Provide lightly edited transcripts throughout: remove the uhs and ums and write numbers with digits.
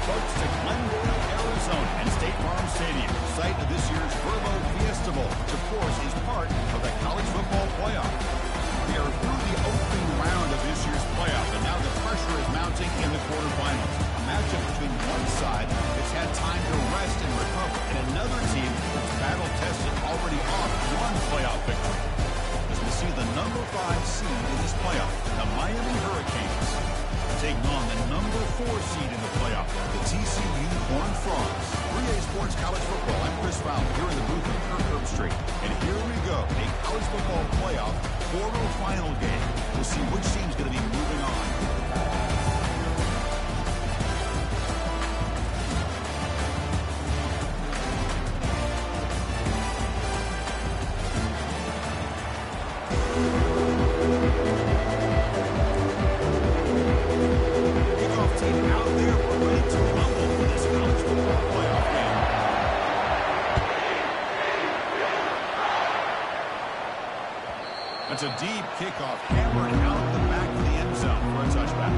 folks, to Glendale, Arizona, and State Farm Stadium, site of this year's Verbo Fiesta Bowl, which, of course, is part of the college football playoff. We are through the opening round of this year's playoff, and now the pressure is mounting in the quarterfinals. A matchup between one side that's had time to rest and recover, and another team that's battle-tested, already off one playoff victory. As we see the number 5 seed in this playoff, the Miami Hurricanes, taking on the number 4 seed in the playoff, the TCU Horned Frogs. 3A Sports College Football. I'm Chris Fowler here in the booth of Kirk Herbstreit. And here we go, a college football playoff quarterfinal game. We'll see which team's going to be moving on. It's a deep kickoff, hammered out the back of the end zone for a touchback.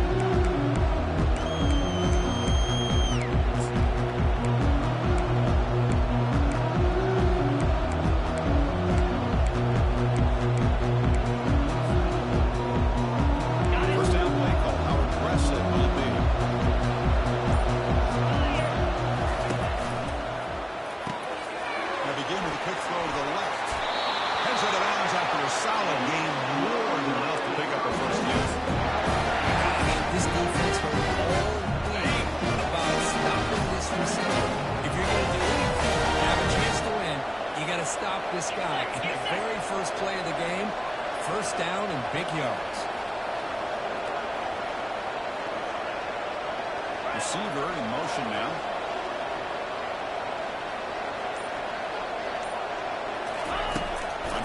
First down play call. How aggressive will it be? Now begin with a quick throw to the left. Heads out of bounds after a solid game, more than enough to pick up a first down. This defense heard all week about stopping this receiver. If you're going to do anything, have a chance to win, you got to stop this guy. In the very first play of the game, first down and big yards. Receiver in motion now.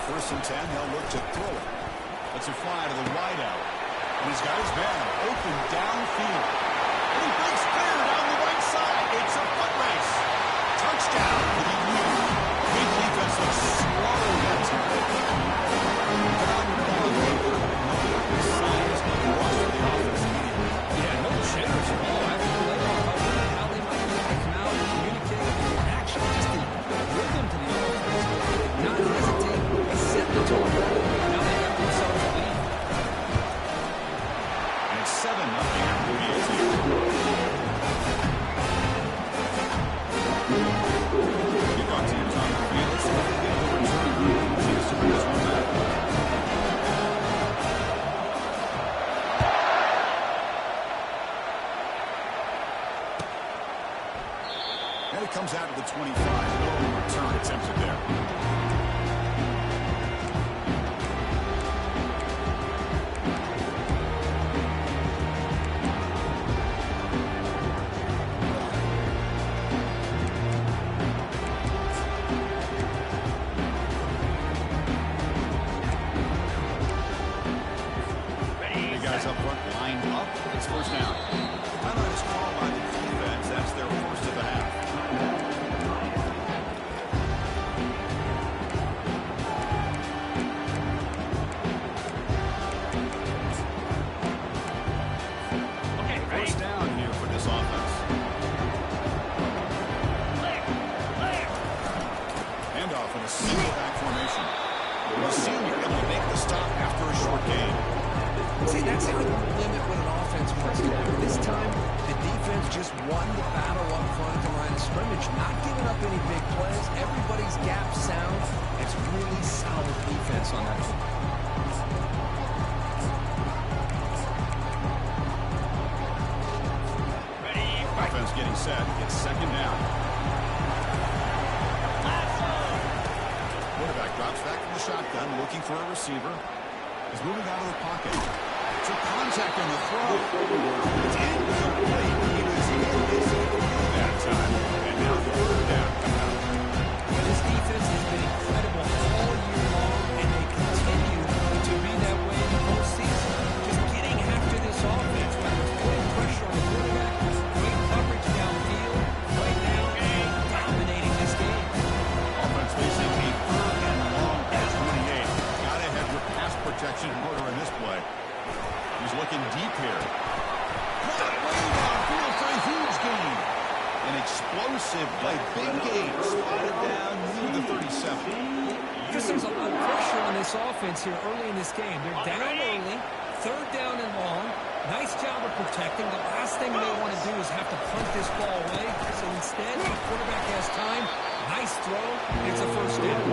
First and 10, they'll look to throw it. Let's it fly to the wideout. And he's got his man open downfield. And he breaks clear down the right side. It's a foot race. Touchdown for the U. Big defense looks slow that time. Signs of loss for the offense immediately. Yeah, no jitters at all. After the layoff, how they might be able to come out and communicate with action, just the rhythm to the offense. Not hesitate. Set the tone. Now they got themselves a lead. And it's 7-0 after the 18. Kickoff team's on the field. Let's see if they get a return. Seems to bring this one back. And it comes out to the 25. No return attempted there. Up front, lined up. It's first down. Timeout is called by the defense. That's their first of the half. First down here for this offense. Handoff in a single back formation. The senior able to make the stop after a short gain. See, that's how you limit what an offense wants to do. This time, the defense just won the battle up front at the line of scrimmage, not giving up any big plays. Everybody's gap sound. It's really solid defense on that one. Offense getting set. It's second down. Quarterback drops back from the shotgun, looking for a receiver. He's moving out of the pocket. Took contact on the throw. It's incomplete. He was in his that time. And now third down. But his defense has been incredible all year long, and they continue to be that way in the postseason. Just getting after this offense, whether it's putting pressure on the quarterback, great coverage downfield. Right now, dominating this game. Offense facing a third and long at 28. Got ahead with pass protection in order in this play. He's looking deep here. Caught way downfield for a huge gain. Just there's a lot of pressure on this offense here early in this game. They're down early, third down and long. Nice job of protecting. The last thing they want to do is have to punt this ball away. So instead, the quarterback has time. Nice throw. It's a first down.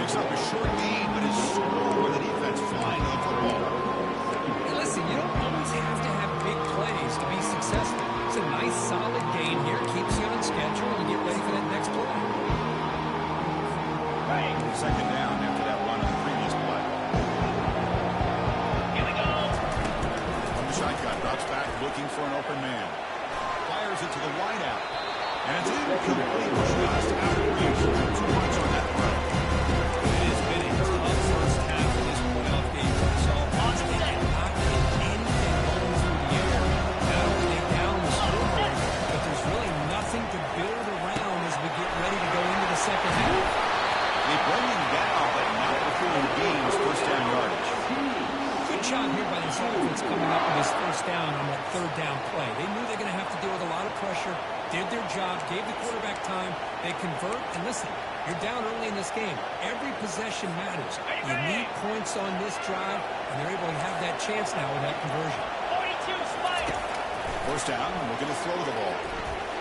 Picks up a short gain, but is slow with the defense flying to the football. Hey, listen, you don't always have to have big plays to be successful. It's a nice, solid gain here. Keeps you on schedule and you get ready for that next play. Second down after that run on the previous play. Here we go. From the shotgun, drops back looking for an open man. Fires it to the wideout. And it's incomplete, just out of reach. Too much on that throw. It has been a tough first half of this playoff game for this offense. They have not hit anything going through the air. Not only they down the scoreboard, but there's really nothing to build around as we get ready to go into the second half. They bring him down, but not before he gains first down yardage. Good job here by this offense coming up with this first down on that third down play. They knew they were going to have to deal with a lot of pressure, did their job, gave the quarterback time. They convert, and listen, you're down early in this game. Every possession matters. You need points on this drive, and they're able to have that chance now with that conversion. 42, Spider. First down, looking to throw the ball.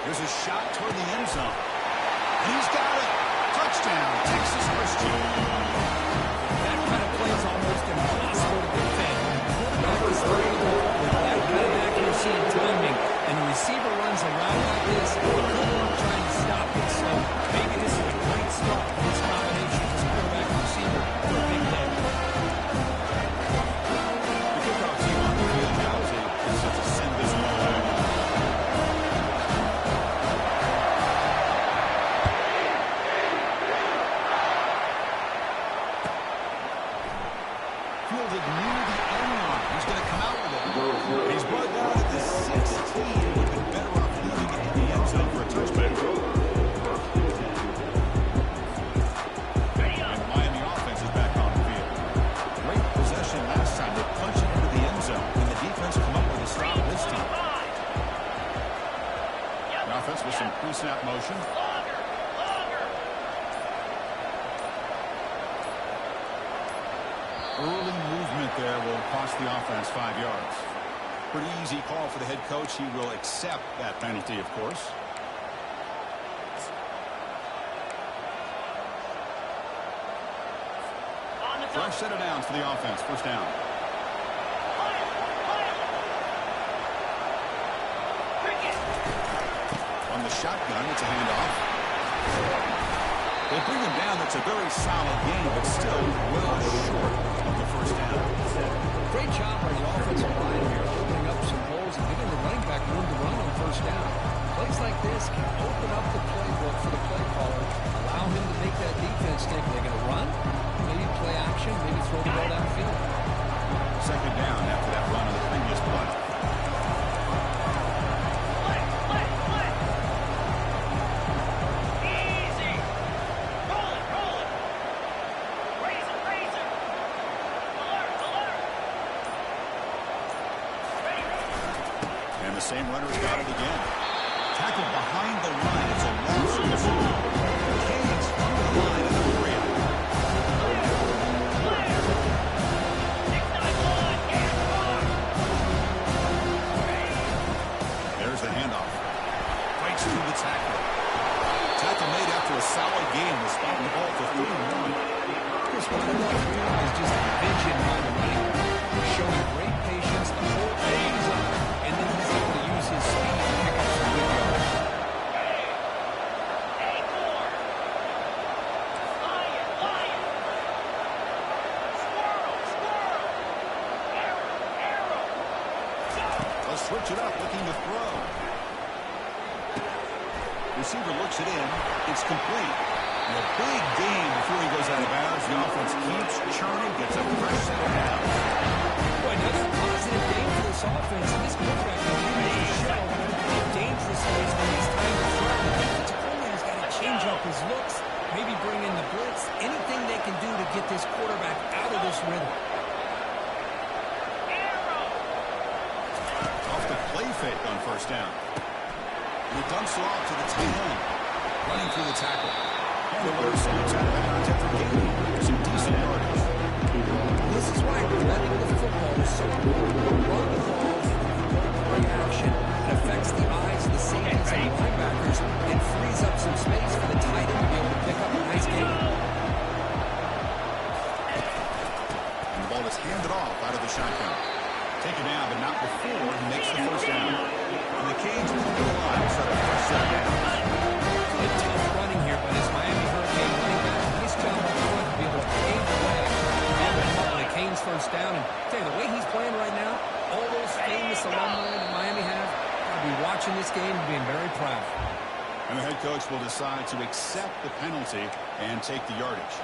Here's a shot toward the end zone. And he's got it. Touchdown, Texas Christian. That kind of play is almost impossible to defend. When the quarterback is throwing the ball with that kind of accuracy and timing, and the receiver runs around like this, good luck trying to stop it. So maybe this is a great start for this combination, this quarterback and receiver, for a big day. The kickoff team on the field now is set to send this one away. Fielded near the end line. He's going to come out with it. He's brought down at the 16. Would have been better off leaving it in the end zone for a touchdown. And the Miami offense is back on the field. Great possession last time. They punch it into the end zone. And the defense come up with a stop this time. The offense with some pre-snap motion. Early movement there will cost the offense 5 yards. Pretty easy call for the head coach. He will accept that penalty, of course. Fresh set of downs for the offense. First down. On the shotgun, it's a handoff. They bring him down. That's a very solid game, but still well short of the first down. Great job by the offensive line here, opening up some holes and giving the running back room to run on first down. Plays like this can open up the playbook for the play caller, allow him to make that defense think they're going to run, maybe play action, maybe throw the ball downfield. Second down after that run on the previous play. And the same runner's got it again. Tackled behind the line. It's a loss of the field. Canes from the line of the 3. There's the handoff. Breaks through the tackle. Tackle made after a solid game. Will spot the ball for 31. Chris, what I love here is just vision by the running back. Showing great patience, the whole thing is up, and then he's able to use his speed to pick up some good yards. Let's switch it up, looking to throw. Receiver looks it in. It's complete. And a big gain before he goes out of bounds. The offense keeps churning, gets a fresh set of downs. Boy, another positive game for this offense. And this quarterback continues to show how dangerous he is when it's time to throw. The defensive coordinator's got to change up his looks, maybe bring in the blitz, anything they can do to get this quarterback out of this rhythm. Off the play fake on first down. And he dumps it off to the tight end. Running through the tackle. Miller snaps out of bounds after gaining some decent yardage. This is why running the football is so important. Run the ball, reaction. It affects the eyes of the safeties and linebackers and frees up some space for the tight end to be able to pick up a nice gain. And the ball is handed off out of the shotgun. Taken down, but not before he makes the first down. And the Canes move to the line, set up for second down. A tough running here by this Miami Hurricane running back. Nice job up front to be able to pave the way. And the Canes first down. And tell you, the way he's playing right now, all those famous alumni that Miami have, I'll be watching this game and being very proud. And the head coach will decide to accept the penalty and take the yardage.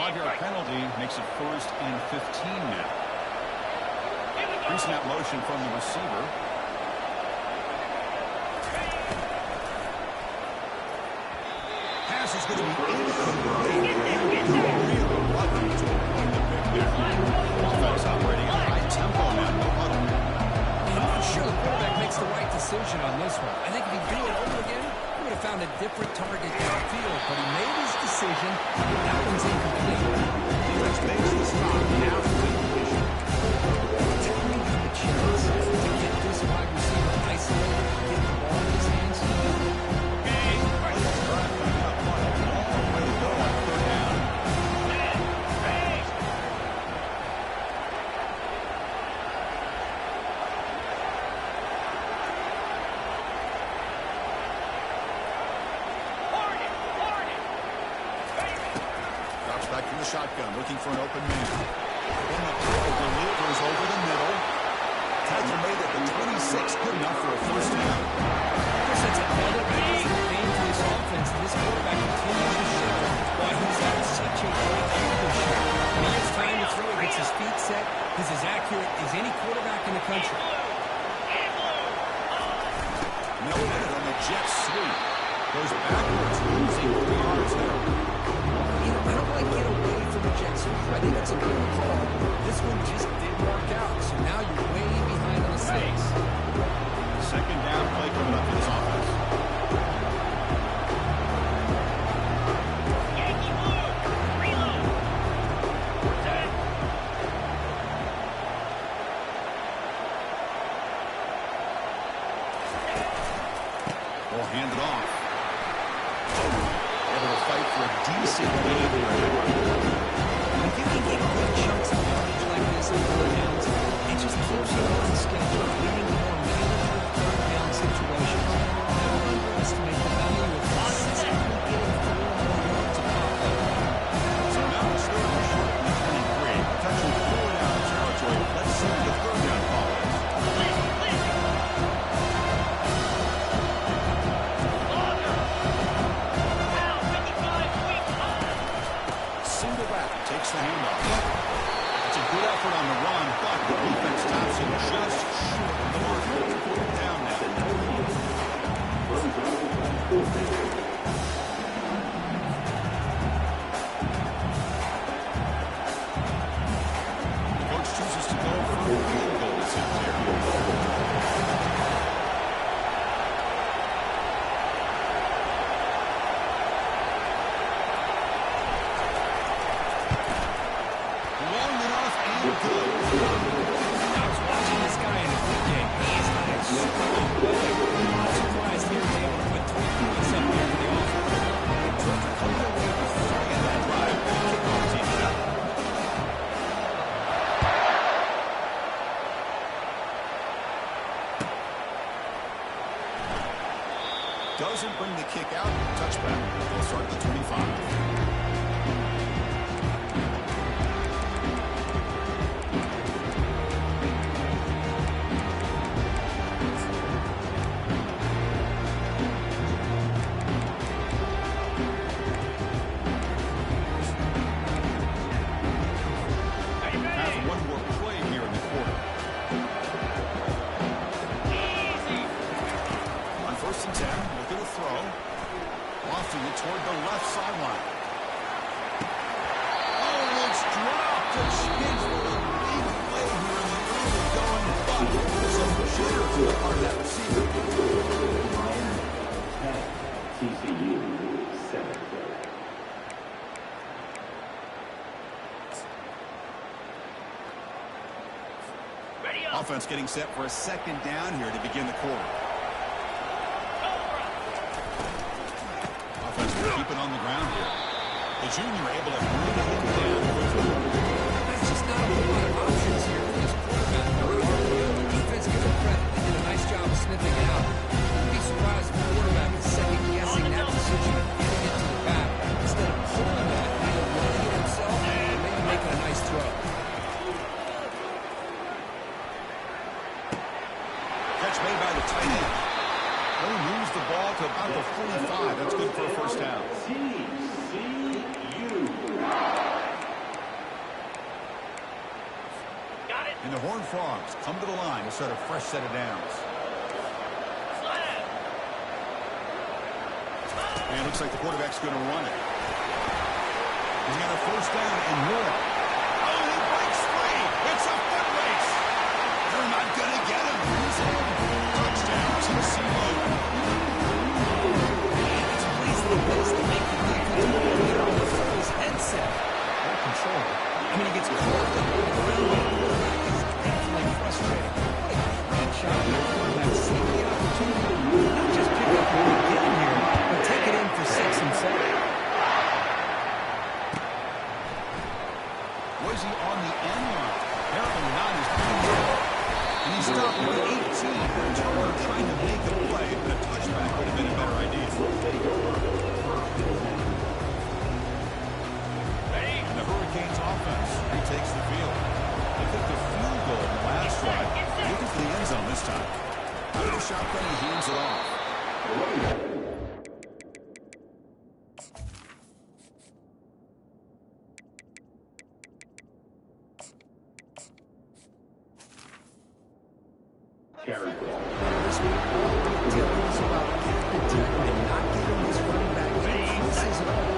Five-yard penalty makes it 1st and 15 now. Pre-snap motion from the receiver. Pass is going to be incomplete. Really lucky to avoid the pick there. Offense operating at a high tempo now. No huddle. I'm not sure the quarterback makes the right decision on this one. I think if he do it over again, he would have found a different target downfield, but he made his decision. That one's incomplete. Defense makes the stop after the completion. Tell me how the chance to get this wide receiver isolated, get the ball in his hands. Back from the shotgun, looking for an open man. Then the throw delivers over the middle. Tackle made at the 26, good enough for a first down. This is another big thing for this offense. This quarterback continues to show why he's had such a great year this year. When he has time to throw, he gets his feet set. He's as accurate as any quarterback in the country. No hit on the jet sweep. Goes backwards, losing 3 yards there. I don't like get away from the jet sweep. I think it's a good call. This one just didn't work out. So now you're way behind on the stakes. Second down play coming up for this offense. We'll hand it off. Able to fight for a decent lead here. If you can get good chunks of yardage like this on third downs, it just keeps you on schedule, leading to more manageable third down situations. Never underestimate the value of consistently getting 4 more yards of pop-up. So now it's third and short from the 23. Potentially 4 down territory. Let's see what the third down call is. Single back takes the handoff. It's a good effort on the run, but the defense stops him just short of the mark. Down the coach chooses to go for a field goal attempt here. Long enough and good. I was watching this guy in a good game. He is playing super well. I'm surprised he was able to put 3 points up here for the offense. Terrific home run way to start that drive. Kickoff team out. Doesn't bring the kick out. Touchback. They'll start at the 25. Have one more play here in the quarter. On 1st and 10, looking to throw. Lofting it toward the left sideline. Oh, it's dropped. A chance for a big play here in the early going, but some offense getting set for a second down here to begin the quarter. Offense will keep it on the ground here. The junior able to bring it down quickly. That's just not a whole lot of options here for this quarterback. The defense gives him credit. They did a nice job of sniffing it out. You'd be surprised if the quarterback is second-guessing that decision of getting it to the back instead of pulling that, either running it himself or maybe making a nice throw. Catch made by the tight end. Only moves the ball to about the 45. That's good for a first down. And the Horned Frogs come to the line to start a fresh set of downs. And it looks like the quarterback's going to run it. He's got a first down and more. Oh, he breaks free. It's a foot race. They're not going to get him. Touchdown, TCU. It's pleased the place to make the defensive coordinator lift his headset. More control. I mean, he gets caught up on the ground by the quarterback. It's definitely frustrating. What a great shot. The quarterback seeing the opportunity. Not just pick up what we get in here, but take it in for 6 and 7. Was he on the end line? Apparently not. He's pretty good. And he stopped with 18. Turner trying to make a play, but a touchback would have been a better idea. And the Hurricanes offense retakes the field. They took the field goal in the last drive. Looking for the end zone this time. Out of the shotgun, he hands it off. This week, all we can tell you is about Captain Tech and not giving this running back any misses at all.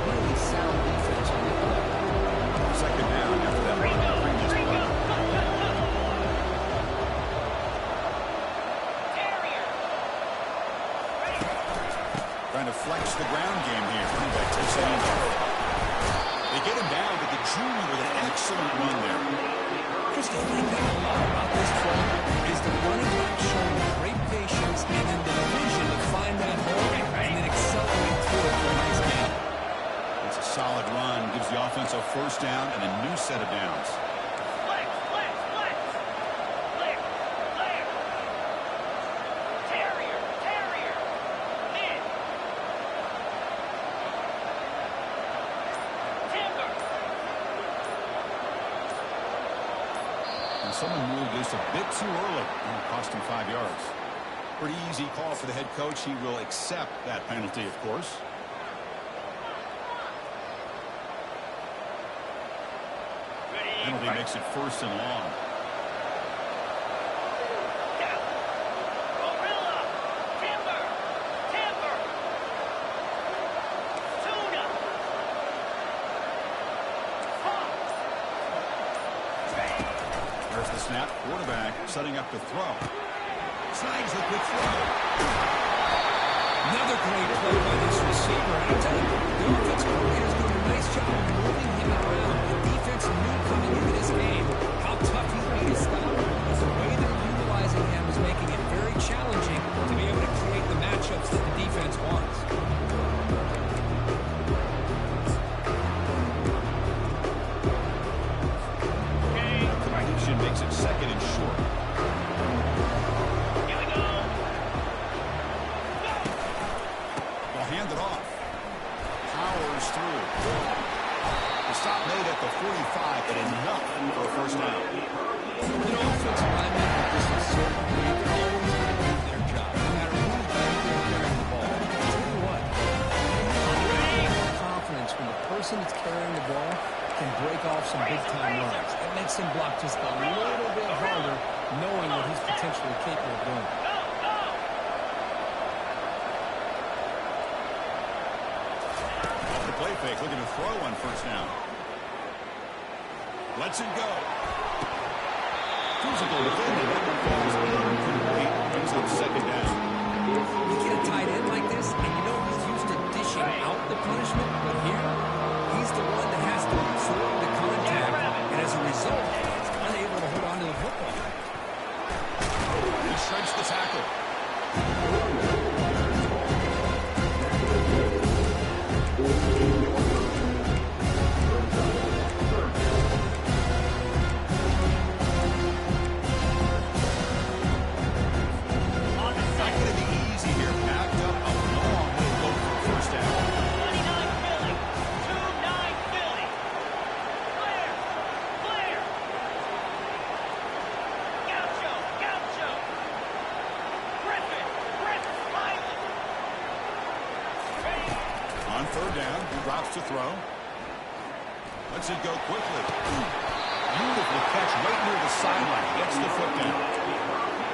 Really sound defense on the play. Second down after that run. Previous play. Trying to flex the ground game here. Running back takes it in. They get him down, but the junior with an excellent run there. Just the thing that I love about this play is the running back showing great patience and then the vision to find that hole and then accelerate through it for a nice gain. It's a solid run. Gives the offense a first down and a new set of downs. And someone moved this a bit too early. And it cost him 5 yards. Pretty easy call for the head coach. He will accept that penalty, of course. Penalty makes it first and long. There's the snap. Quarterback setting up to throw. Snags the quick throw. Another great play by this receiver. And I tell you, the offense coordinator's doing a nice job of moving him around. The defense knew coming into this game how tough he'd be to stop. But the way they're utilizing him is making it very challenging to be able to create the matchups that the defense wants. Makes it second and short. Here we go. They'll hand it off. Powers through. The stop made at the 45, but enough for a first down. You know, offensive linemen with this uncertainty, they're always going to do their job, no matter who's back there carrying the ball. I'll tell you what, they have more confidence when the person that's carrying the ball can break off some big-time runs. It makes him block just a little bit harder, knowing what he's potentially capable of doing. Off the play fake, looking to throw on first down. Lets it go. Physical defending. That one falls incomplete. Brings up second down. You get a tight end like this, and you know he's used to dishing out the punishment, but here, he's the one that has to absorb the contact, and as a result, he's unable to hold on to the football. third down. He drops to throw. Lets it go quickly. Beautiful catch right near the sideline. Gets the foot down.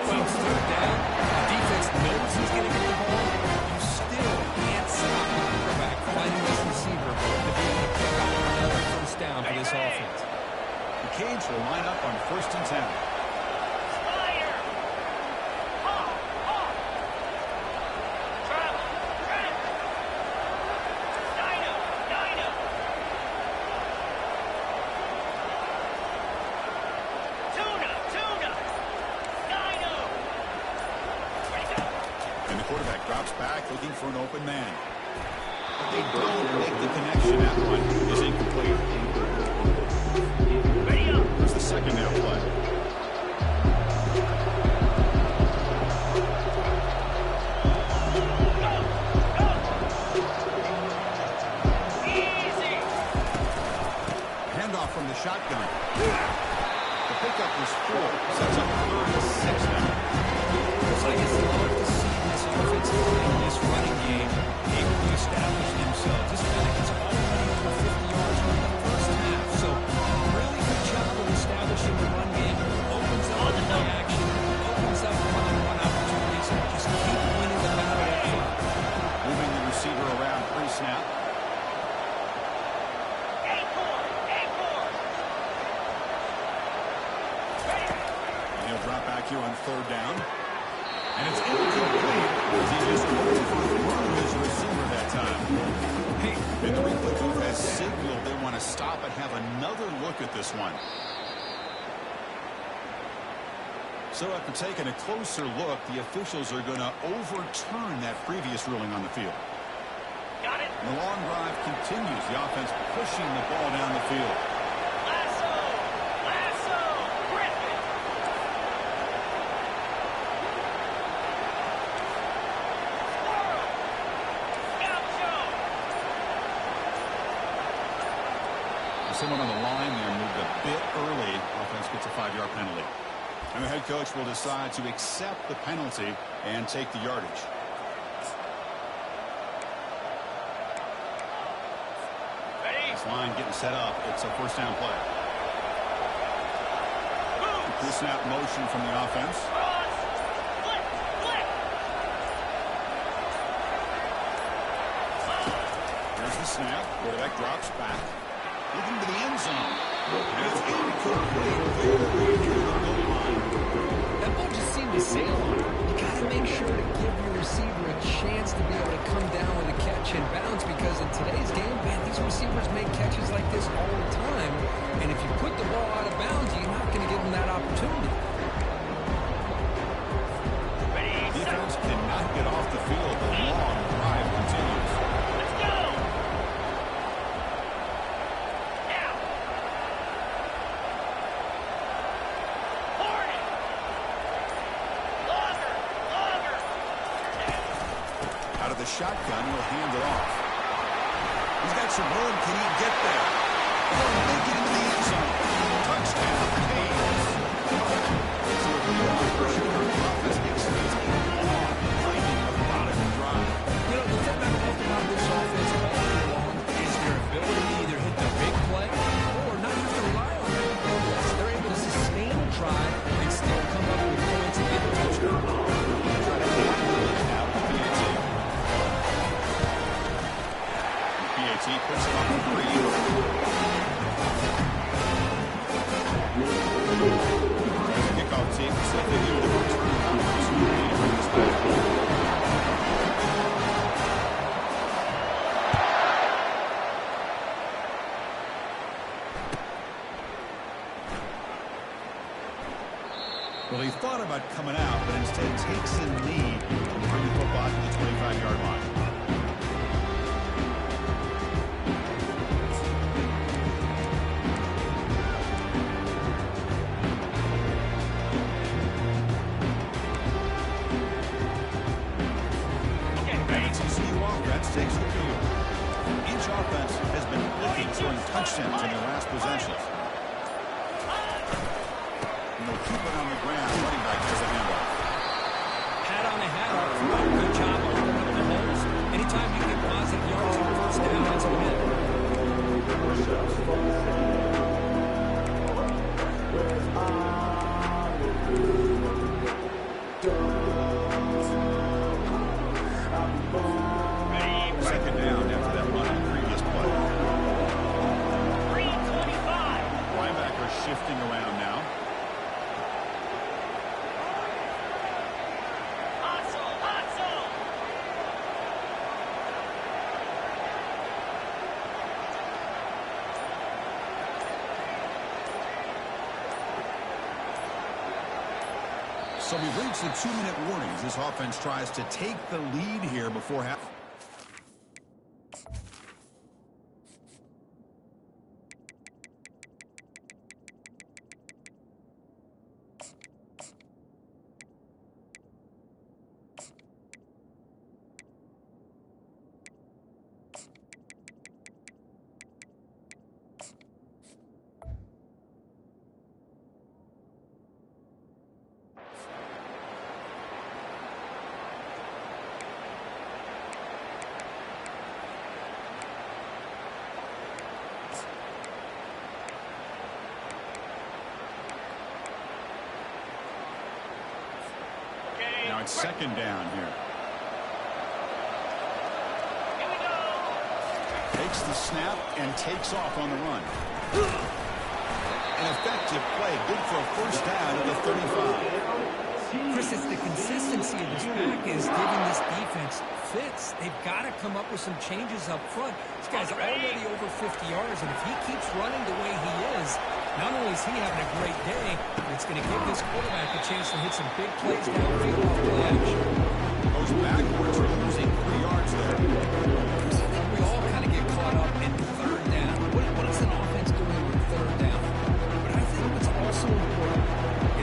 Well, third down. The defense knows he's going to get the ball. You still can't stop the quarterback finding this receiver to be able to pick up another first down for this offense. The Canes will line up on 1st and 10. Looking for an open man. But they don't make the connection. That one is incomplete. Here's the second down play. Easy. Handoff from the shotgun. The pickup was 4. Sets up 3rd and 6 now. So I guess love to see this offensive line, this running game, able to establish themselves. This guy is already over 50 yards in the first half. So really good job of establishing the run game. Opens up the play action, opens up one-on-one opportunities. Just keep winning the battle up front. Moving the receiver around pre-snap. And he'll drop back here on 3rd down. And it's incomplete as he just overthrew his receiver that time. Hey, and the replay booth has signaled they want to stop and have another look at this one. So after taking a closer look, the officials are going to overturn that previous ruling on the field. Got it. And the long drive continues. The offense pushing the ball down the field. Someone on the line there moved a bit early. Offense gets a 5-yard penalty. And the head coach will decide to accept the penalty and take the yardage. This line getting set up. It's a 1st down play. Pre-snap motion from the offense. There's the snap. Quarterback drops back. Looking to the end zone. And it's incomplete. Very near the goal line. That ball just seemed to sail on him. You got to make sure to give your receiver a chance to be able to come down with a catch and bounce, because in today's game, man, these receivers make catches like this all the time. And if you put the ball out of bounds, you're not going to give them that opportunity. Defense cannot get off the field. The long drive continues. The shotgun will hand it off. He's got some room. Can he get there? They'll make it into the end zone. Touchdown, Canes. So if you want to pressure the offense gets these long, finding a lot of the drive. You know, the thing I love about this offense all year long is their ability to either hit the big play or not have to rely on it. They're able to sustain a drive and still come up with points and get a touchdown. Try to get it out of the PAT. PAT puts it on 3. As a kickoff team, see if they do the return on this movie to bring this back. Well, he thought about coming out, but instead takes a knee to bring the football to the 25-yard line. Takes the field. Each offense has been looking for touchdowns in their last possessions. And they'll keep it on the ground. Running back has a handoff. Hat on the hat. Good job opening up the holes. Anytime you get positive yards on first down, Second down after that run on the previous play. 3:25. Linebacker shifting around now. Hustle, hustle. So we've reached the 2-minute warnings. This offense tries to take the lead here before half. Now it's second down here. Here we go. Takes the snap and takes off on the run. An effective play. Good for a first down at the 35. Chris, it's the consistency of this pack is giving this defense fits. They've got to come up with some changes up front. This guy's already over 50 yards, and if he keeps running the way he is, not only is he having a great day, but it's going to give this quarterback a chance to hit some big plays downfield off play action. Goes backwards, losing 3 yards there. I think we all kind of get caught up in third down. What is an offense doing with third down? But I think what's also important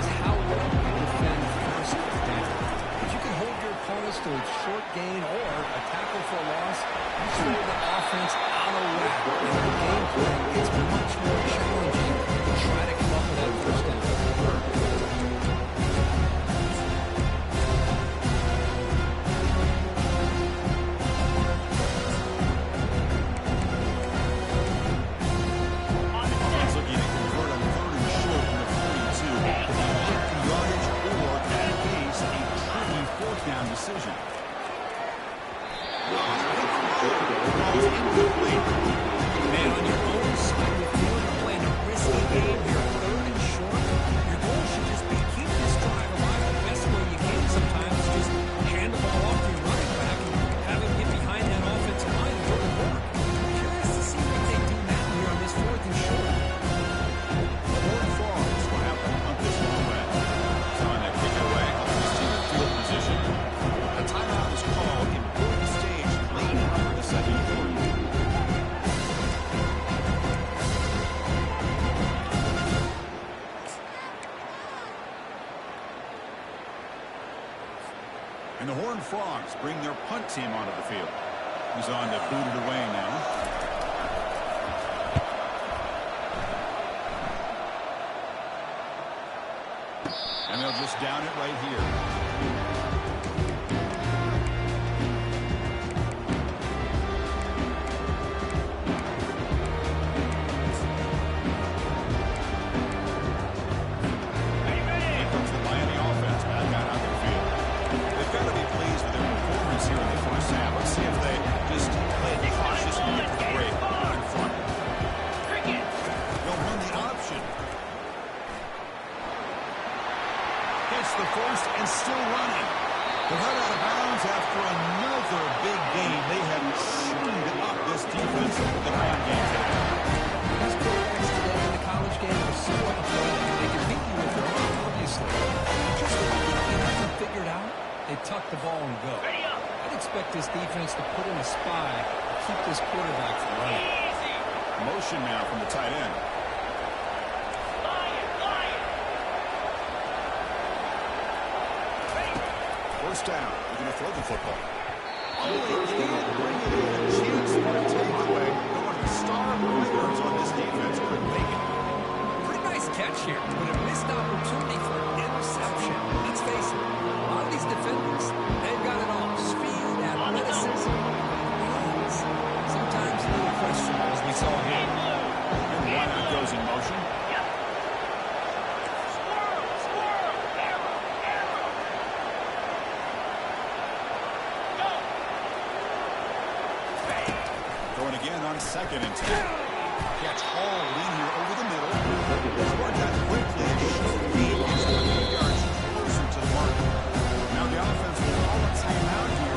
is how well you defend first down. If you can hold your opponents to a short gain or a tackle for a loss, you throw the offense out of whack. And the game plan gets much more challenging to try to come up with that first down. Offense looking to convert on 3rd and short from the 42. Get the yardage or, at base, a tricky 4th down decision. Ball's incomplete. Man, on your own side, if you're playing a risky game here, 3rd and short, your goal should just be keep this drive alive the best way you can sometimes. Just hand the ball off to your running back and have him get behind that offensive line and go to work. Curious to see what they do now here on this 4th and short. The Horned Frogs will have to punt this one away. Trying to kick it away. Helps this team in field position. A timeout is called. Important stage late in the second quarter. And the Horned Frogs bring their punt team onto the field. He's on to boot it away now. And they'll just down it right here. Here comes the Miami offense back out on the field. They've got to be pleased with their performance here in the first half. Let's see if they just play it cautious and get to the break out in front. They'll run the option. Gets the first and still running. They're right out of bounds after another big game. They have chewed up this defense in the ground game today. These quarterbacks today in the college game are so athletic. They can beat you with their arm, obviously. Just when you think you have them figured out, they tuck the ball and go. I'd expect this defense to put in a spy and keep this quarterback from running. Motion now from the tight end. First down. They're going to throw the football. Oh, they can't bring it in. A chance for a takeaway. They're one of the star players on this defense. Couldn't make it. Pretty nice catch here, but a missed opportunity for an interception. Let's face it, a lot of these defenders, they've got it all. Speed, athleticism, hands. Sometimes a little questionable, as we saw here. on 2nd and 10. Gets hauled in here over the middle. Scored that quickly and should gain his 3 yards closer to the mark. Now the offense will call a timeout here.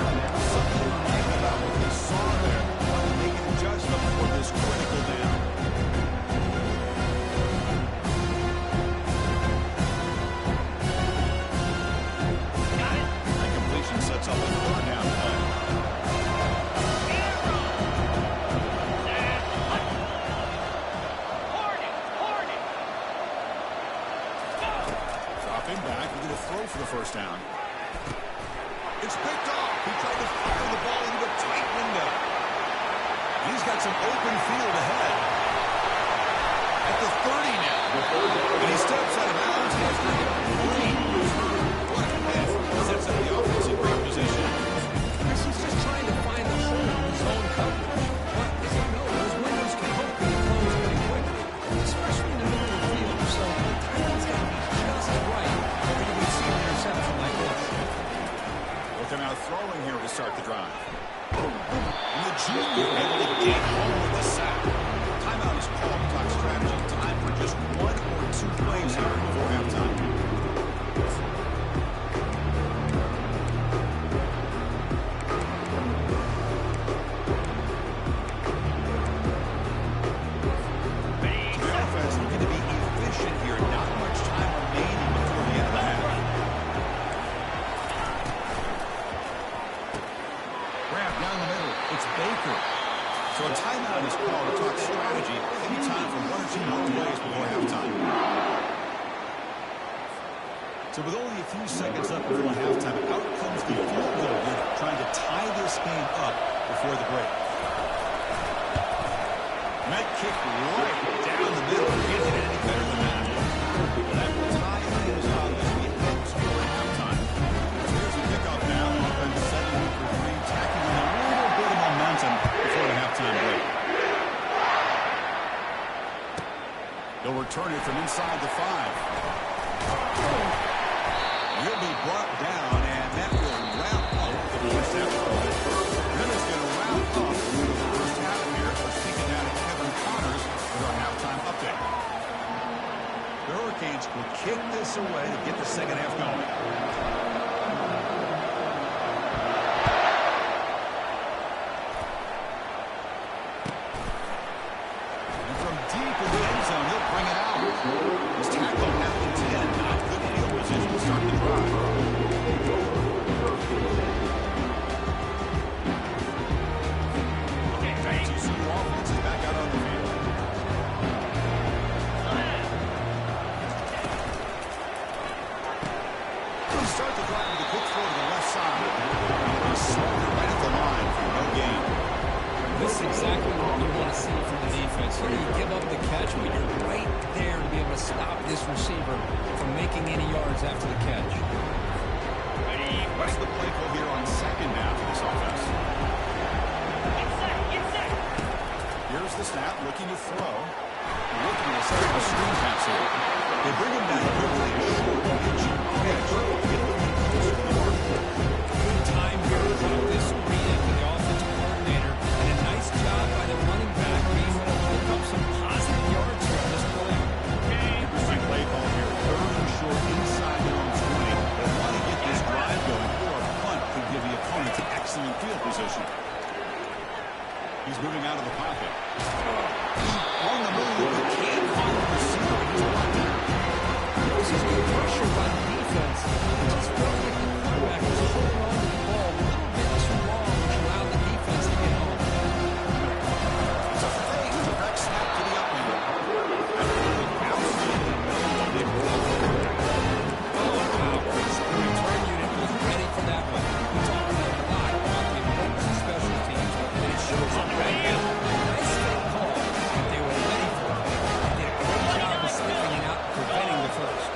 Something to like about what they saw there. Want to make an adjustment for this critical down. Got it. That completion sets up a 3rd down play. Dropping back, he's going to throw for the 1st down. It's picked off. He tried to fire the ball into a tight window. He's got some open field ahead. At the 30 now. And he steps out of bounds. He has to get free. What a pass. Sets up the offense in great position. He's just trying to find the hole in his own coverage. But as you know, those windows can hopefully close pretty quickly, especially in the middle of the field. So the timing's got to be just right if you can see an interception like this. Looking out throwing here to start the drive. And the junior able to get home with the sack. Timeout is called. Clock strategy. Time for just 1 or 2 plays here before halftime. The offense looking to be efficient here. Not much time remaining before the end of the half. Grab down the middle. It's Baker. So a timeout is called to talk strategy. Any time for 1 or 2 more plays before halftime. So with only a few seconds left before halftime, out comes the field goal unit trying to tie this game up before the break. And that kick right down the middle. Can't get any better than that. That will tie things up as we head toward halftime. So here's the kickoff now. Offense setting up for 3, tacking on a little bit of momentum before the halftime break. They'll return it from inside the 5. He'll be brought down, and that will wrap up the first half. That is going to wrap up the first half here. We're speaking now to Kevin Connors with our halftime update. The Hurricanes will kick this away to get the second half going. And from deep in the end zone, he'll bring it out. He's tackled at the 10. Not good field position to start the drive. TCU offense is back out on the field. He'll start the drive with a quick throw to the left side. He's slowed right at the line for no gain. This is exactly what you want to see from the defense. Here you give up the catch, but you're right there to be able to stop this receiver from making any yards after the catch. What's the play call here on 2nd down for this offense? Get set. Get set. Here's the snap, looking to throw. Looking to set up a screen pass here. They bring him down quickly and short pitch. Get the lead closer to the mark. Good time here to drop this screen into the offensive coordinator, and a nice job by the running back being able to pick up some positive yards here on this play. Interesting play call here. 3rd and short inside their own 20. They want to get this drive going, or a punt could give the opponents an excellent field position. He's moving out of the pocket. On the move, he can't find the receiver. He's blocked out. This is good pressure by the defense. It just felt like the quarterback was holding on to the ball a little bit too long, which allowed the defense to get home. It's a fake direct snap to the up middle. Outstanding. Oh, wow. The return unit was ready for that one. We talked a lot about the importance of special teams, and it shows up right now. Nice fake call, but they were ready for it. They did a great job of sniffing it out, preventing the first.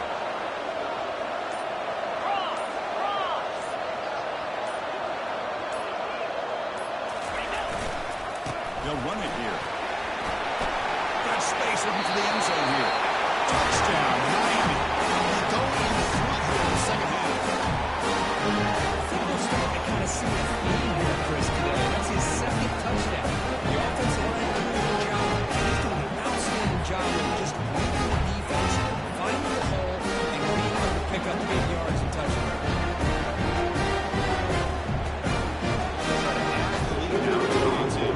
They'll run it here. Got space looking for the end zone here. Touchdown, Miami. They go in front here in the second half. I think they'll start to kind of to see a theme here, Chris, today. That's his second touchdown. The offensive line doing a good job, and he's doing an outstanding job of just reading the defense, finding the hole, and being able to pick up big yards and touchdowns. Try to add the lead now to the team.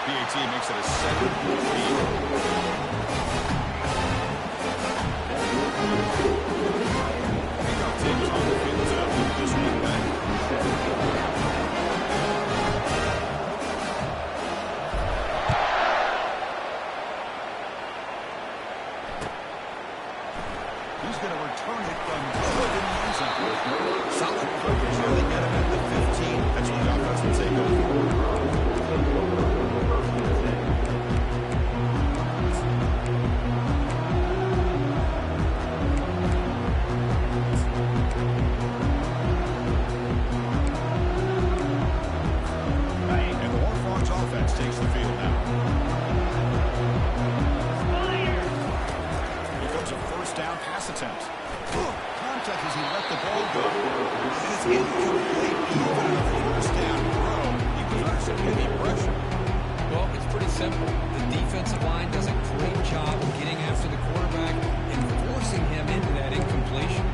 PAT makes it a 7-point lead. Kickoff team is on the field this week, Ben. He's going to return it from good in the end zone. Solid coverage here. They get him at the 15. That's when the offense will take over. And the Hornets offense takes the field now. Here comes a first down pass attempt. Contact as he let the ball go. And it's incomplete even on a first down throw. He was under some heavy pressure. Well, it's pretty simple. The defensive line does a great job of getting after the quarterback and forcing him into that incompletion.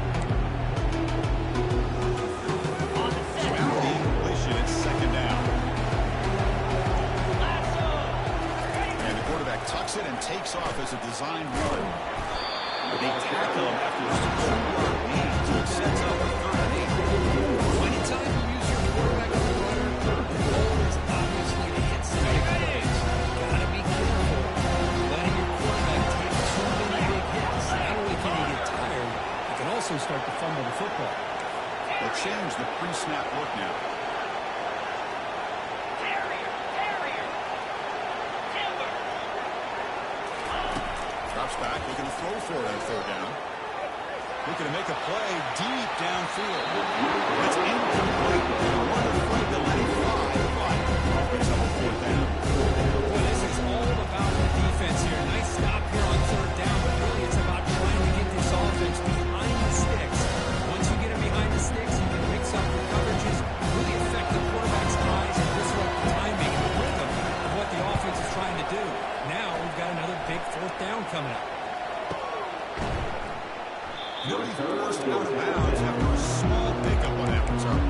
So after the incompletion, it's second down. And the quarterback tucks it and takes off as a designed run. They tackle him after a 2-yard lead, so it sets up a 3rd and 8. Anytime you use your quarterback as a runner, the goal is obviously to hit some big plays. Gotta be careful letting your quarterback take too many big hits. Not only can he get tired, he can also start to fumble the football. They'll change the pre-snap look now. Drops back, looking to throw for it on 3rd down. Looking to make a play deep downfield. It's incomplete. One afraid to let it fly, but picks up a 4th down. Boy, this is all about the defense here. Nice stop here on 3rd down, but really it's about trying to get this offense behind the sticks. Once you get them behind the sticks, you can mix up your coverages, really affect the quarterback's eyes and disrupt the timing and the rhythm of what the offense is trying to do. Now we've got another big 4th down coming up. He'll be forced out of bounds after a small pickup on that return.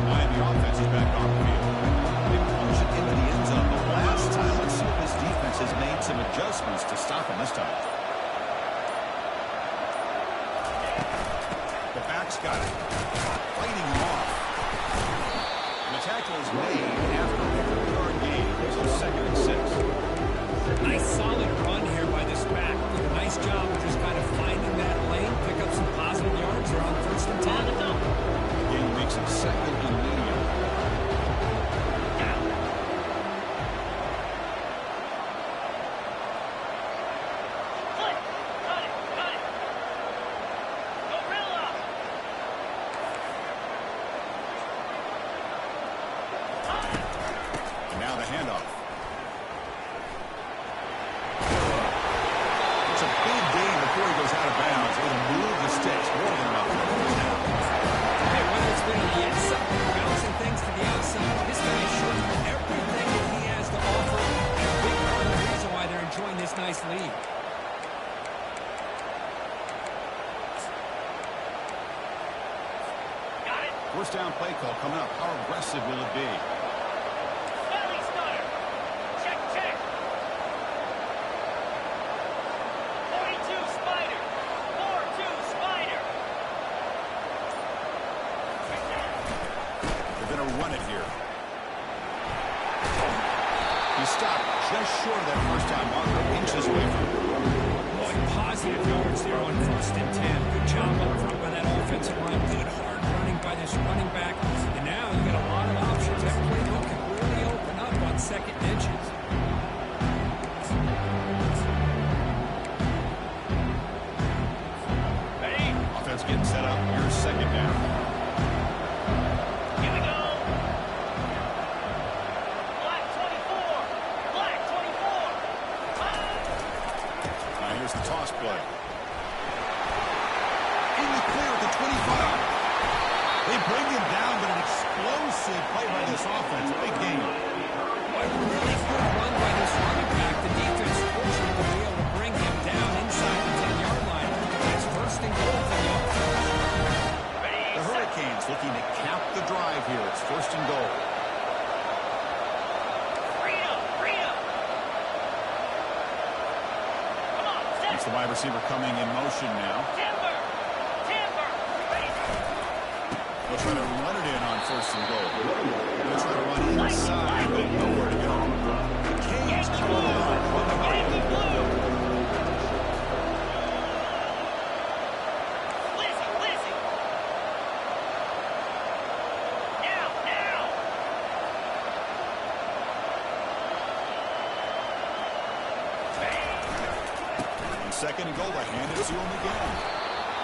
Miami offense is back on the field. They plunge it into the end zone the last time. Let's see if this defense has made some adjustments to stop him this time. The back's got it. Fighting him off. And the tackle is made after a 4-yard gain. So 2nd and 6. Nice solid run here by this back. Did a nice job of just kind of finding that lane, pick up some positive yards here on 1st and 10. Gain makes it 2nd and medium. And now the handoff. It's a big gain before he goes out of bounds. It'll move the sticks more than enough for a first down. Hey, whether it's been on the inside or bouncing things to the outside, this guy is showing everything that he has to offer, and a big part of the reason why they're enjoying this nice lead. First down play call coming up. How aggressive will it be? They're going to run it here. He stopped just short of that first down marker, inches away from it. Boy, positive yards there on 1st and 10. Good job up front by that offensive line. Good hard running by this running back. And now you got a lot of options. That playbook can really open up on 2nd and inches. Offense getting set up. Here's 2nd down. Here we go. big play by this offense. Big game. A really good run by this running back. The defense fortunate to be able to bring him down inside the 10-yard line. It's first and goal for the offense. The Hurricanes looking to cap the drive here. It's first and goal. It's the wide receiver coming in motion now. Timber! Ready. They'll try to run it in on first and goal. They'll try to run inside, but nowhere to go. The Canes come along on the Yankee blue! Lizzie! Now! And second and goal, they hand it to him again.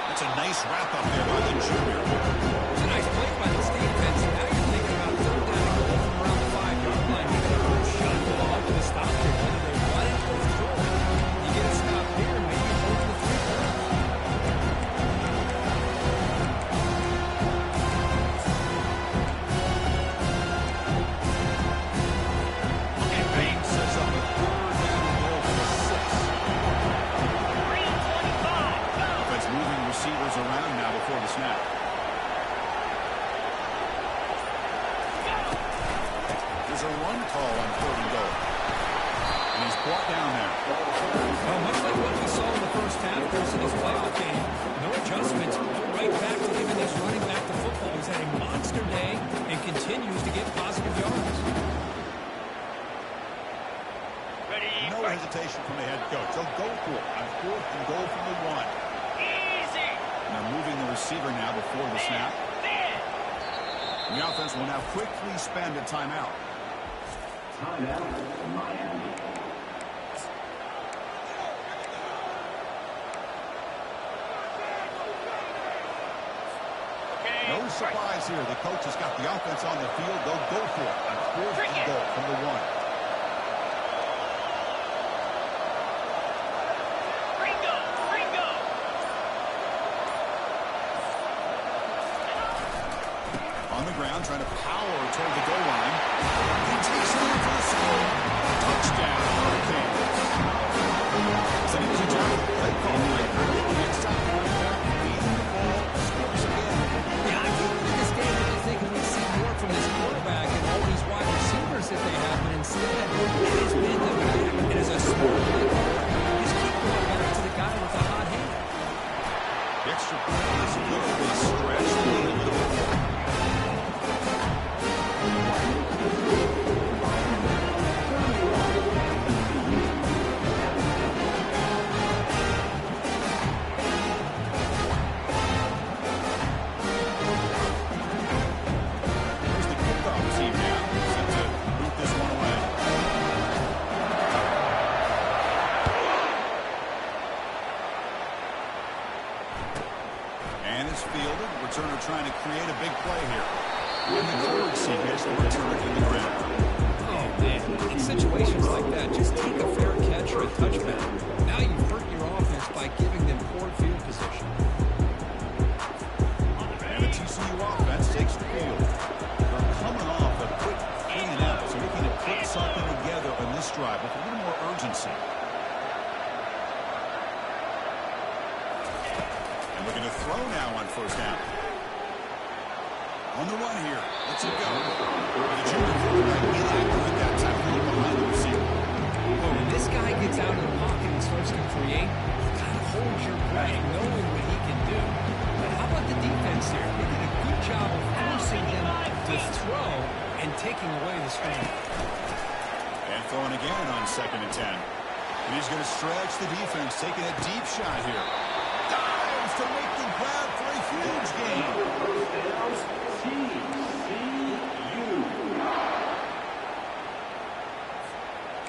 That's a nice wrap-up there by the junior. It's a nice play by this defense. Now you're thinking about third down and goal from around the 5-yard line. You got to shut the ball up with a stop here. Whether they run it or throw it, you get a stop here, and maybe you go to the 3 points. And Bain sets up a third down and goal for 6. 3:25. Go! Offense moving receivers around now before the snap. There's a run call on third and goal. And he's brought down there. Well, much like what we saw in the first half goes in this playoff game, no adjustments. Go right back to giving this running back to football. He's had a monster day and continues to get positive yards. Ready. No hesitation from the head coach. They'll go for it on fourth and goal from the 1. Easy. And they're moving the receiver now before the snap. Then. The offense will now quickly spend a timeout. Okay. No surprise here. The coach has got the offense on the field. They'll go for it on fourth and goal from the 1. Ringo. On the ground, trying to power toward the goal line. He takes it in for the score. Touchdown, Hurricanes. So he was a job of the play call. Can't stop the running back. Feeding the ball. Scores again. Yeah, I came into this game really thinking we'd see more from this quarterback and all these wide receivers that they have, but instead, it has been the back. It is a small play call. Just keep going back to the guy with the hot hand. The extra point is good. They stretch the lead a little bit more. Here's the kickoff team now, set to boot this one away. And it's fielded. Returner trying to create a big play here. And the court seat hits the returner to the ground. Oh, man. In situations like that, just take a fair catch or a touchback. Now you've hurt your offense by giving them poor field position. And the TCU offense takes the field. They're coming off a quick clean out, so looking to put something together on this drive with a little more urgency. And looking to throw now on first down. On the run here. Let's it go. The junior quarterback inaccurate that time, really behind the receiver. Well, when this guy gets out of the pocket and starts to create, you kind of hold your breath knowing what he can do. But how about the defense here? They did a good job of forcing him to throw and taking away the screen. And throwing again on 2nd and 10. And he's going to stretch the defense, taking a deep shot here. Dives to make the grab for a huge gain.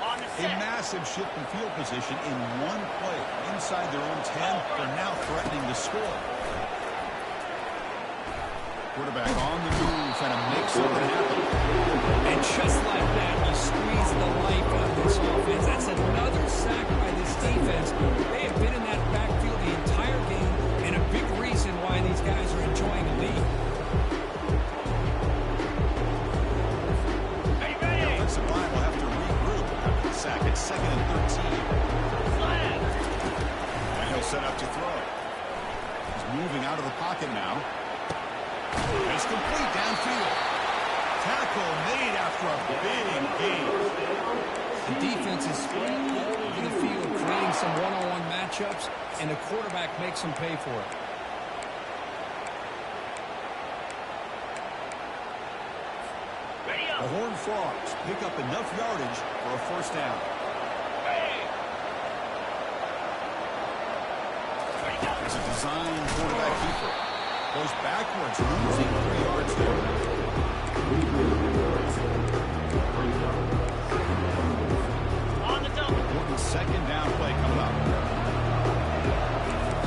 On the A set. massive shift in field position in one play. Inside their own 10, they're now threatening to score. Quarterback on the move, trying to make something happen. And just like that, you squeeze the life out of this offense. That's another sack by this defense. They have been in that backfield the entire game, and a big reason why these guys are enjoying a lead. 2nd and 13. Flag. And he'll set up to throw. He's moving out of the pocket now. It's complete downfield. Tackle made after a big gain. The defense is spread all over the field, creating some one-on-one matchups, and the quarterback makes them pay for it. Ready The up. Horned Frogs pick up enough yardage for a first down. Ready. Ready, go. It's a design quarterback keeper. Goes backwards, losing 3 yards there. On the double. Important 2nd down play coming up.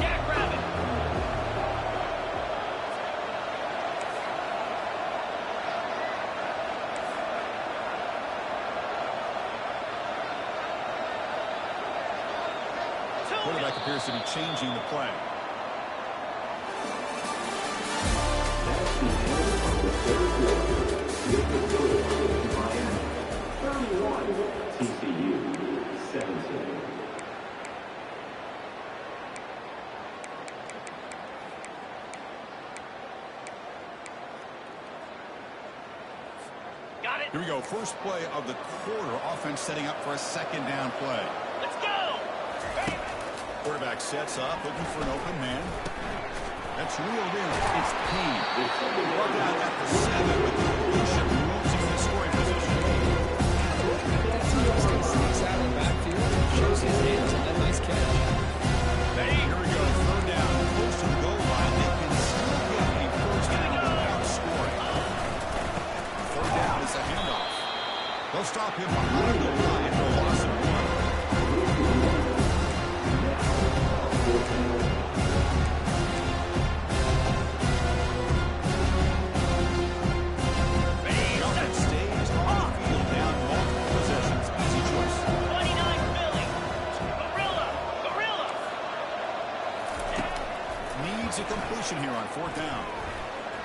Jackrabbit. Quarterback appears to be changing the play. TCU 17. Got it. Here we go. First play of the quarter. Offense setting up for a 2nd down play. Let's go. Ready. Quarterback sets up, looking for an open man. That's reeled in. It's Payne. Brought down at the 7 with the completion, moves into scoring position. Sneaks out of the backfield and shows his hands on that nice catch. Ready. Here we go. 3rd down, close to the goal line. They can still get a first down without scoring. 3rd down is a handoff. They'll stop him behind the line for a loss of 1. Offense stays on the field down multiple possessions. Easy choice. 29 Philly. Gorilla. Gorilla. Needs a completion here on 4th down.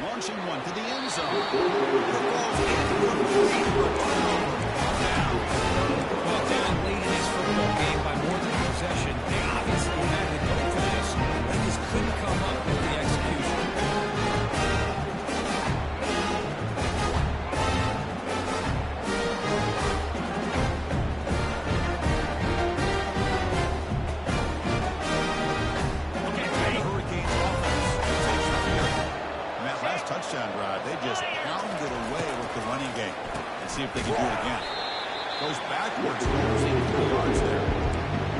Launching one to the end zone. Football's incomplete for a turnover. Down. Well, down late in this football game by more than a possession, they obviously had to go for this. They just couldn't come up with the execution. Okay, ready. Hurricanes offense takes the field. And that last touchdown drive, they just pounded away with the running game. And see if they can do it again. Goes backwards, losing 3 yards there.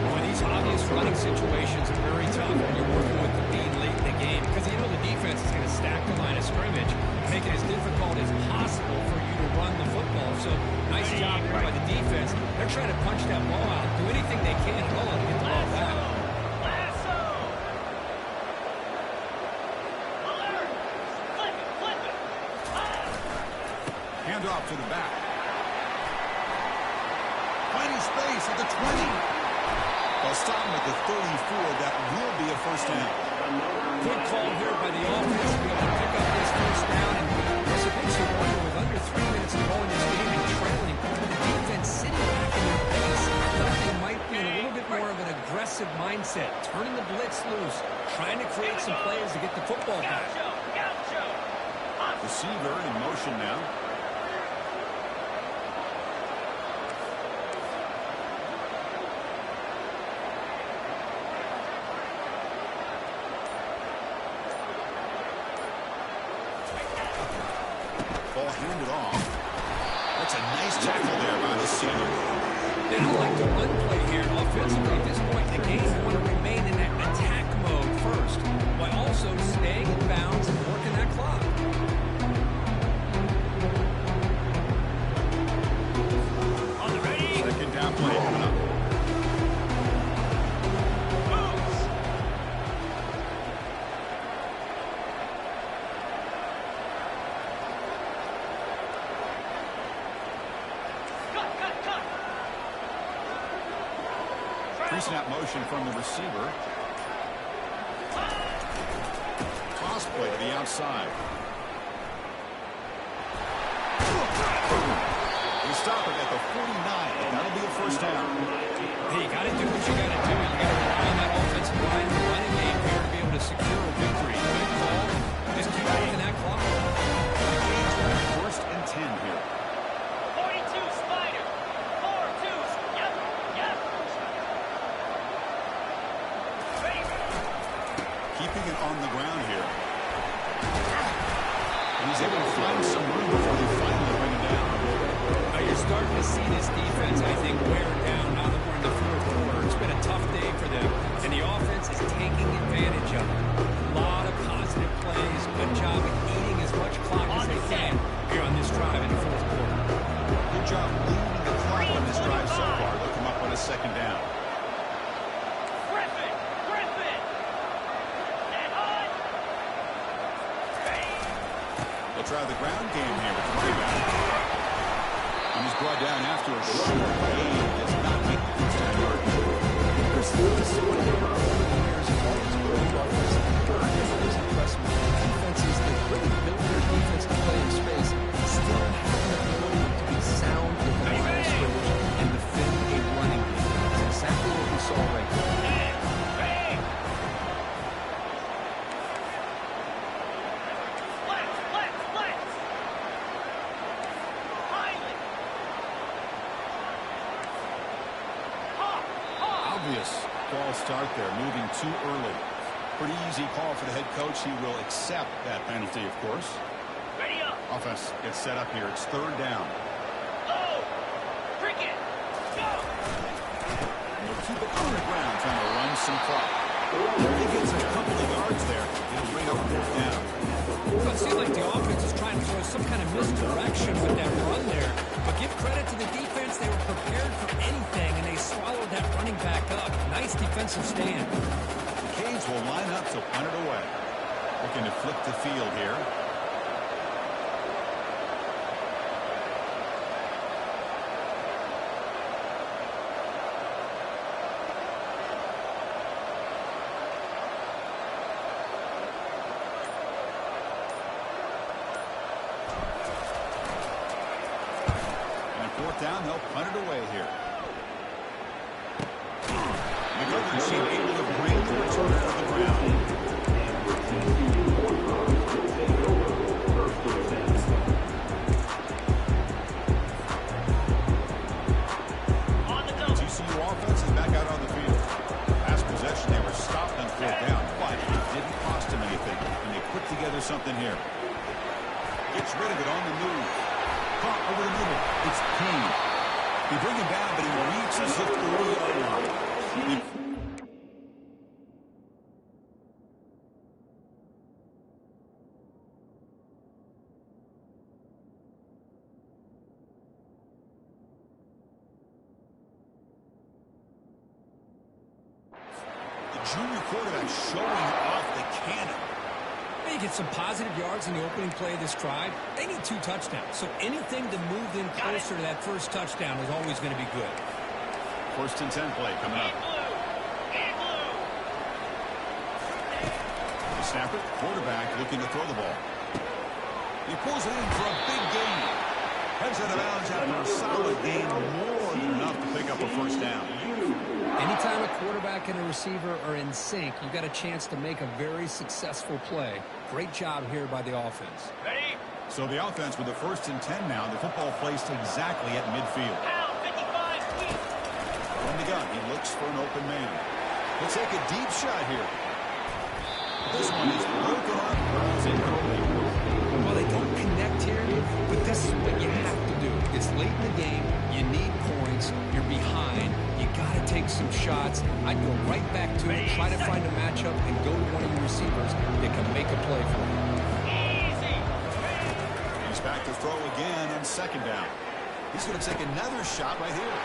Boy, these obvious running situations are very tough when you're working with the lead late in the game because you know the defense is going to stack the line of scrimmage, make it as difficult as possible for you to run the football. So nice job there by the defense. They're trying to punch that ball out, do anything they can at all to get the ball back. Lasso. Alert. Flip it. Flip it. Ah. Handoff to the back. Finding space at the 20. They'll stop him at the 34. That will be a first down. Good call here by the offense to be able to pick up this first down. And of course, it makes you wonder, with under 3 minutes to go in this game and trailing, the defense sitting back in their base. I thought they might be in a little bit more of an aggressive mindset, turning the blitz loose, trying to create some plays to get the football back. Gaucho. Gaucho. Receiver in motion now. Ball handed off. That's a nice tackle there by the senior. They don't like to run play here offensively. At this point in the game, they want to remain in that attack mode first, while also staying in bounds and working that clock. On the ready. 2nd down play coming up. Moves. Cut. Cut. Cut. 3-snap motion from the receiver. Toss play to the outside. They stop it at the 49, and that'll be a first down. Hey, you got to do what you got to do. You got to rely on that offensive line, the running game here to be able to secure a victory. Good call. Just keep working that clock. First and 10 here. 42 Spider. 4-2. Yep. Yep. Ready. Keeping it on the ground here. And he's able to find some room before they finally bring him down. You're starting to see this defense, I think, wear down now that we're in the fourth quarter. It's been a tough day for them, and the offense is taking advantage of it. A lot of positive plays. Good job of eating as much clock as they can here on this drive in the fourth quarter. Good job leading the clock on this drive so far. They'll come up on a second down. Griffin. Griffin. And on. They'll try the ground game here with the rebound. And he's brought down after a short gain. Does not make the first down yard. There's still so many players of all these great offensive line is impressive. Defenses that really built their defense to play in space still have the ability to be sound in the line of scrimmage and defend a running game. That's exactly what we saw right there. False start there, moving too early. Pretty easy call for the head coach. He will accept that penalty, of course. Ready up. Offense gets set up here. It's third down. Go. Cricket. Go. And they'll keep it on the ground, trying to run some clock. He gets a couple of yards there. It'll bring up fourth down. Well, it seemed like the offense is trying to throw some kind of misdirection with that run there. But give credit to the defense. They were prepared for anything, and they swallowed that running back up. Nice defensive stand. The Canes will line up to punt it away. Looking to flip the field here. Down, they'll punt it away here. McGovern seemed able to bring the returner to the ground. On the go. TCU offense is back out on the field. Last possession, they were stopped on fourth down, but it didn't cost them anything, and they put together something here. Gets rid of it on the move. Caught over the middle. It's King. They bring him down, but he reaches the 40-yard line. The junior quarterback showing off the cannon. They get some positive yards in the opening play of this drive. They need 2 touchdowns, so anything to move them closer to that first touchdown is always going to be good. First and 10 play coming up. The snapper, quarterback looking to throw the ball. He pulls it in for a big gain. Heads out of bounds after a solid gain, more than enough to pick up a first down. Anytime a quarterback and a receiver are in sync, you've got a chance to make a very successful play. Great job here by the offense. Ready? So the offense with the first and 10 now. The football placed exactly at midfield. Pound 55 feet. From the gun, he looks for an open man. He'll take a deep shot here. This one is broken up. Ball's incomplete. Well, they don't connect here, but this is what you have to do. It's late in the game. You need points. You're behind. You got to take some shots. I'd go right back to it, try to find a matchup, and go to one of your receivers that can make a play for you. Easy. He's back to throw again on second down. He's going to take another shot right here.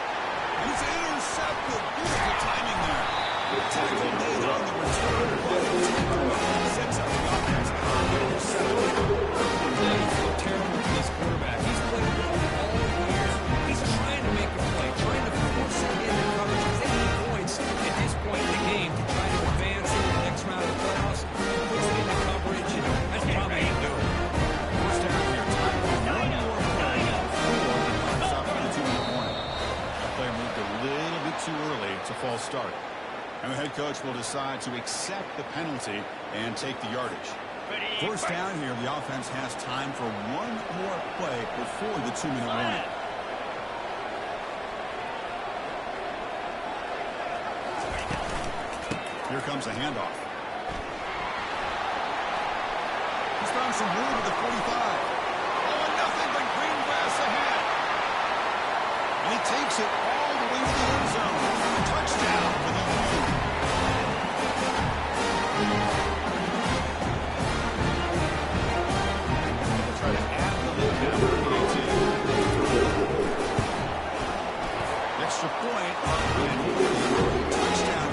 He's intercepted. Beautiful timing there. Tackle made on the return. Sets up the offense. Terrible for this quarterback. He's played well all year. He's trying to make a play, trying to force it into coverage because they need points at this point in the game to try to advance into the next round of the playoffs. He puts it into coverage, and that's probably going to do it. First down here. Time for one more play. Stopping on 2 in the morning. That player moved a little bit too early. false start. And the head coach will decide to accept the penalty and take the yardage. First down here, the offense has time for one more play before the 2-minute warning. Here comes a handoff. He's found some room at the 45. Oh, nothing but green grass ahead. And he takes it all the way to the end zone. Touchdown for the lead. They'll try to add the lead now to the 18. Extra point on the touchdown.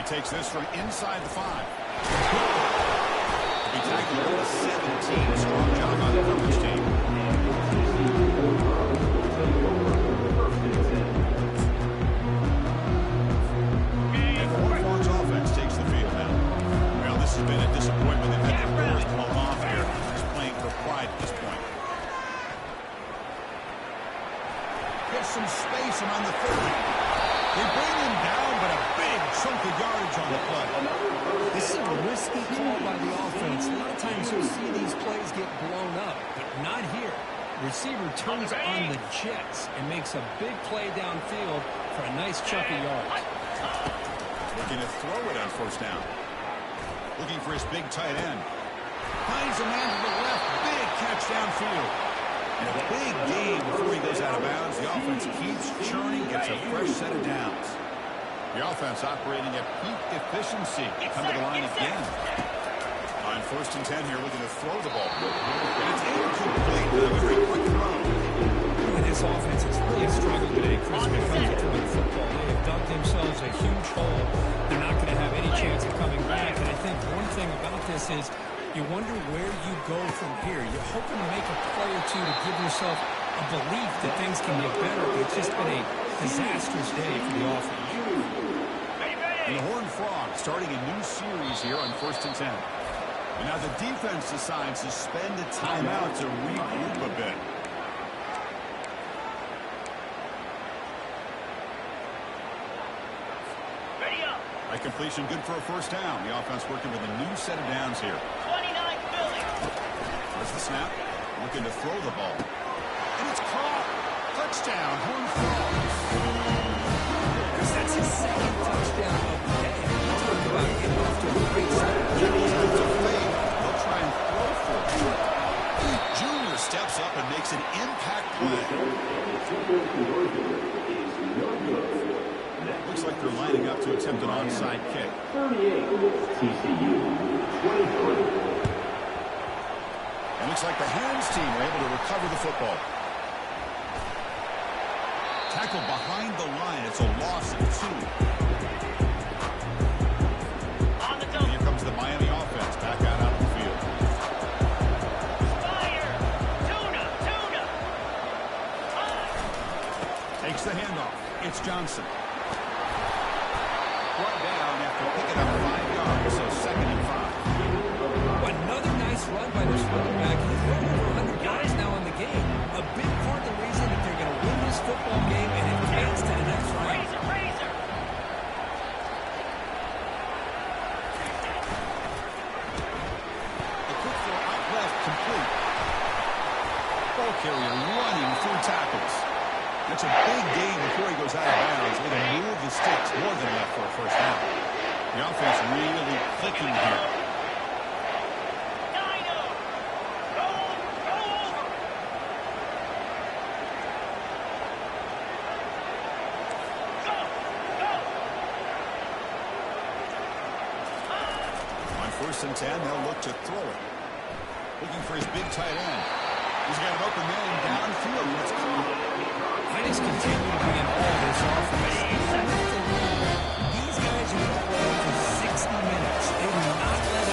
Takes this from inside the 5. He tackled at the 17. Strong job by the coverage team. And the Horned Frogs offense takes the field now. Well, this has been a disappointment. They've had the doors blown off here. He's playing for pride at this point. Gets some space around the 30. They bring him down, but a big chunk of yardage on the play. This is a risky call by the offense. A lot of times you'll see these plays get blown up, but not here. Receiver turns on the jets and makes a big play downfield for a nice chunk of yards. Looking to throw it on first down. Looking for his big tight end. Finds a man to the left. Big catch downfield. And a big gain before he goes out of bounds. The offense keeps churning, gets a fresh set of downs. The offense operating at peak efficiency. Come to the line again. On first and 10 here, looking to throw the ball. And it's incomplete. A very quick throw. And this offense has really struggled today, Chris, when it comes to throwing football. They have dug themselves a huge hole. They're not going to have any chance of coming back. And I think one thing about this is you wonder where you go from here. You're hoping to make a play or two to give yourself a belief that things can get better. It's just been a disastrous day for the offense. And the Horned Frogs starting a new series here on first and 10. And now the defense decides to spend a timeout to regroup a bit. Ready up. A completion good for a first down. The offense working with a new set of downs here. 29 Philly. There's the snap. Looking to throw the ball. And it's caught. Touchdown, Horned Frogs. That's his second touchdown of the day. You talk about getting off to a great start. They'll try and throw for it. Junior steps up and makes an impact play. Looks like they're lining up to attempt an onside kick. 38, TCU, 23. It looks like the hands team were able to recover the football. Tackle behind the line. It's a loss of 2. On the And double. here comes the Miami offense back out on the field. Fire. Tuna. Takes the handoff. It's Johnson. Brought down after picking up 5 yards, so 2nd and 5. Another nice run by this running back. He's run over 100 yards now in the game. A big part of the reason that they're going to win this football game and advance to the next round. Razor. The quick throw out left complete. Ball carrier running through tackles. That's a big gain before he goes out of bounds. With a move the sticks more than enough for a first down. The offense really clicking here. First and 10, they'll look to throw it. Looking for his big tight end. He's got an open man downfield. Let's call it. I just continue to be in all this offense.